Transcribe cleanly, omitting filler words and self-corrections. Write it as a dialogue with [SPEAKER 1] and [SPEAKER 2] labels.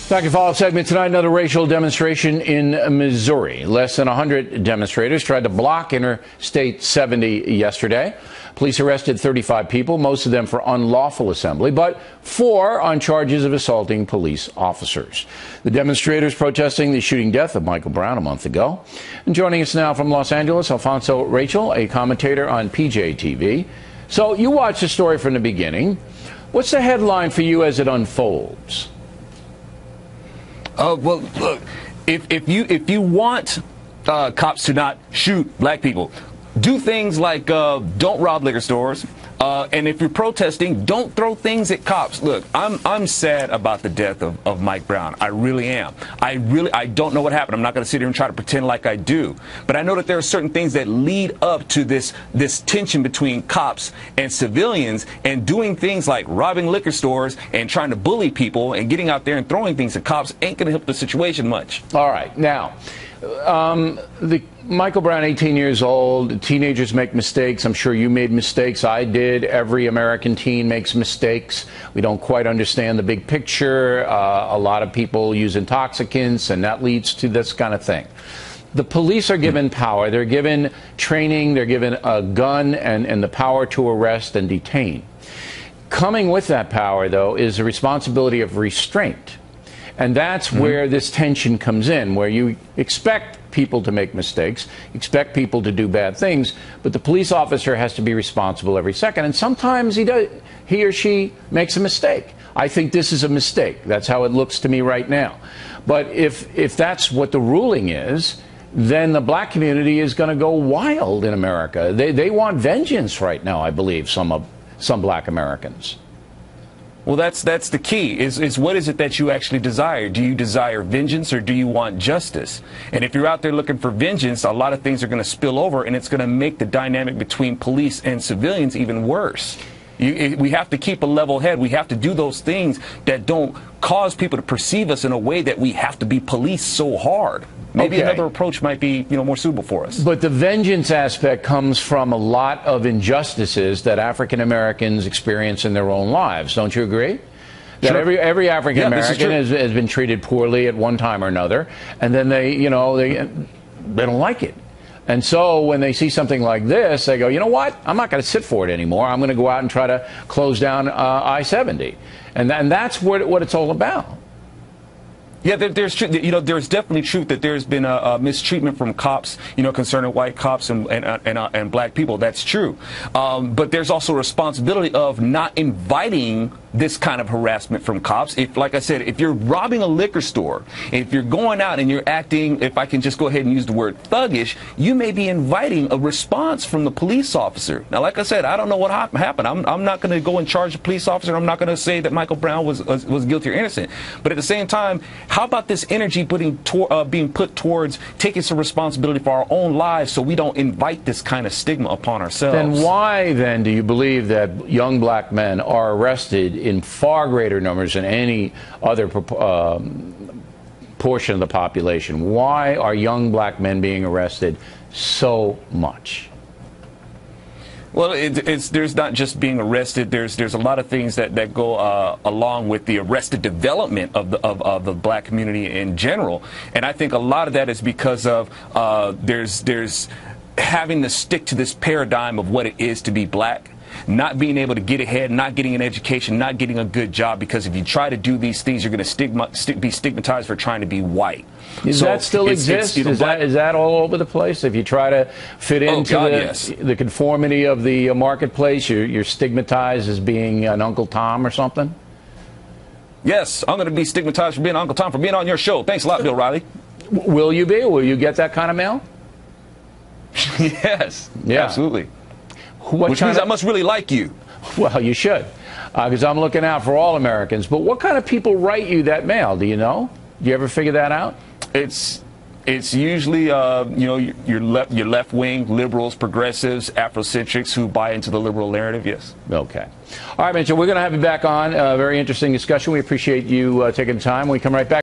[SPEAKER 1] Back in follow-up segment tonight, another racial demonstration in Missouri. Less than 100 demonstrators tried to block Interstate 70 yesterday. Police arrested 35 people, most of them for unlawful assembly, but 4 on charges of assaulting police officers. The demonstrators protesting the shooting death of Michael Brown a month ago. And joining us now from Los Angeles, Alfonso Rachel, a commentator on PJTV. So you watched the story from the beginning. What's the headline for you as it unfolds?
[SPEAKER 2] Well, look, if you want cops to not shoot black people, do things like don't rob liquor stores, and if you're protesting, don't throw things at cops. Look, I'm sad about the death of Mike Brown. I really am. I don't know what happened. I'm not going to sit here and try to pretend like I do. But I know that there are certain things that lead up to this tension between cops and civilians, and doing things like robbing liquor stores and trying to bully people and getting out there and throwing things at cops ain't going to help the situation much.
[SPEAKER 1] All right. Now, Michael Brown, 18 years old. Teenagers make mistakes. I'm sure you made mistakes. I did. Every American teen makes mistakes. We don't quite understand the big picture. A lot of people use intoxicants, and that leads to this kind of thing. The police are given power. They're given training. They're given a gun and the power to arrest and detain. Coming with that power, though, is the responsibility of restraint. And that's where this tension comes in, where you expect people to make mistakes, expect people to do bad things, but the police officer has to be responsible every second. And sometimes he or she makes a mistake. I think this is a mistake. That's how it looks to me right now. But if that's what the ruling is, then the black community is going to go wild in America. They want vengeance right now, I believe, some black Americans.
[SPEAKER 2] Well, that's the key, is what is it that you actually desire? Do you desire vengeance, or do you want justice? And if you're out there looking for vengeance, a lot of things are going to spill over, and it's going to make the dynamic between police and civilians even worse. We have to keep a level head. We have to do those things that don't cause people to perceive us in a way that we have to be policed so hard. Maybe another approach might be, more suitable for us.
[SPEAKER 1] But the vengeance aspect comes from a lot of injustices that African Americans experience in their own lives. Don't you agree? That every African American has been treated poorly at one time or another, and then they don't like it. And so when they see something like this, they go, you know what? I'm not going to sit for it anymore. I'm going to go out and try to close down I-70. And that's what it's all about.
[SPEAKER 2] Yeah, there's definitely truth that there's been a mistreatment from cops, concerning white cops and black people. That's true. But there's also responsibility of not inviting this kind of harassment from cops. Like I said, if you're robbing a liquor store, if you're going out and you're acting, if I can just go ahead and use the word thuggish, you may be inviting a response from the police officer. Now, like I said, I don't know what happened. I'm not going to go and charge the police officer. I'm not going to say that Michael Brown was guilty or innocent. But at the same time, how about this energy being put towards taking some responsibility for our own lives, so we don't invite this kind of stigma upon ourselves?
[SPEAKER 1] Then why then do you believe that young black men are arrested in far greater numbers than any other portion of the population? Why are young black men being arrested so much?
[SPEAKER 2] Well, there's not just being arrested. There's a lot of things that go along with the arrested development of the black community in general, and I think a lot of that is because of there's having to stick to this paradigm of what it is to be black. Not being able to get ahead, not getting an education, not getting a good job, because if you try to do these things, you're going to be stigmatized for trying to be white.
[SPEAKER 1] Does that still exist? Is that all over the place? If you try to fit into the conformity of the marketplace, you're stigmatized as being an Uncle Tom or something?
[SPEAKER 2] Yes, I'm going to be stigmatized for being Uncle Tom, for being on your show. Thanks a lot, Bill Riley.
[SPEAKER 1] Will you be? Will you get that kind of mail?
[SPEAKER 2] Yes, absolutely. Which means I must really like you.
[SPEAKER 1] Well, you should, because I'm looking out for all Americans. But what kind of people write you that mail? Do you know? Do you ever figure that out?
[SPEAKER 2] It's usually your left-wing liberals, progressives, Afrocentrics who buy into the liberal narrative. Yes.
[SPEAKER 1] Okay. All right, Mitchell. We're going to have you back on. Very interesting discussion. We appreciate you taking the time. We come right back.